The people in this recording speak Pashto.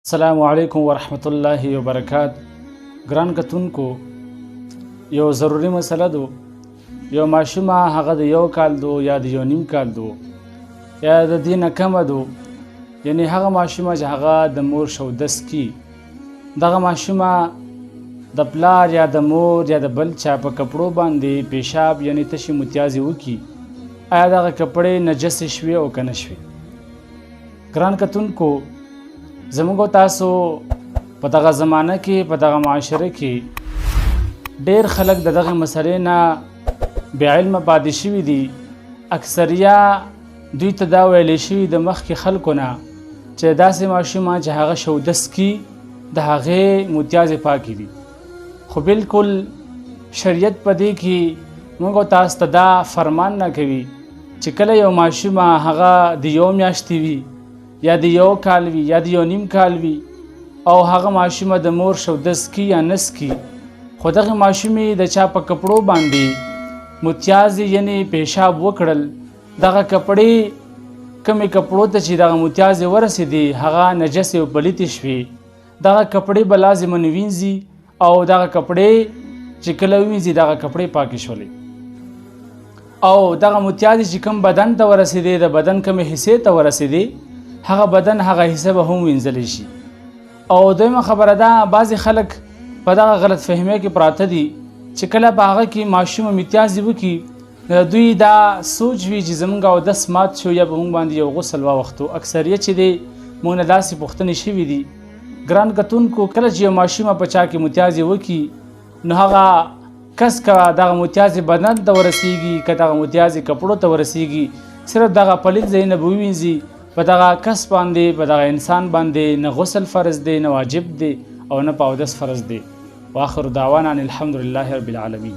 السلام علیکم ورحمت الله وبرکات. ګران کتونکو، یو ضروری مسله دو. یو ماشومه هغه د یو کال دو یا د یو نیم کال دو یا د دې نه کمه دو، یعنی هغه ماشومه چې هغه د مور شودس کی، دغه ماشومه د پلار یا د مور یا د بل چا په کپړو باندې پیشاب یعنی تشې متیازې وکړي، آیا دغه کپړې نجسې شوې او که نه شوې؟ ګران کتونکو، زموږ تاسو په دغه زمانه کې په دغه معاشره کې ډېر خلک د دغه مسلې نه بې علمه پاتې شوي دي. اکثریه دوی ته دا ویلی شوي د مخکې خلکو نه چې داسې ماشومه چې هغه شودس کی د هغې متیازې پاکې دي، خو بالکل شریعت په دې کې موږ تاسو ته دا فرمان نه کوي چې کله یو ماشومه هغه د یو میاشتې وي یا د یو کال وي یا د یو نیم کال وي او هغه ماشومه د مور شودس کی یا نس کی، خو دغه ماشومې د چا په کپړو باندې متیازې یعنی پیشاب وکړل، دغه کپړې کمې کپړو ته چې دغه متیازې ورسېدې هغه نجسې او پلیتې شوې، دغه کپړې به لازماً وینځي او دغه کپړې چې کله وینځي دغه کپړې پاکې شولې، او دغه متیازې چې کوم بدن ته ورسېدې د بدن کومې حصې ته ورسېدې هغه بدن هغه حصه به هم وینځلی شي. او دویمه خبره ده، بعضې خلک په دغه غلط فهمۍ کې پراته دي چې کله په هغه کې ماشومه متیازې وکړي دوی دا سوچ وي چې زموږ اودس مات شو یا به موږ باندې یو غسل واوښتو. اکثریت چې دی موږ نه داسې پوښتنې شوي دي. ګران کتونکو، کله چې یو ماشومه په چا کې متیازې وکړي نو هغه کس که دغه متیازې بدن ته ورسیږي که دغه متیازې کپړو ته ورسیږي، صرف دغه پلیت ځایونه به ووینځي، په دغه کس باندې په دغه انسان باندې نه غسل فرض دی، نه واجب دی او نه په اودس فرض دی. واخر دعوانا ان الحمد لله رب العالمین.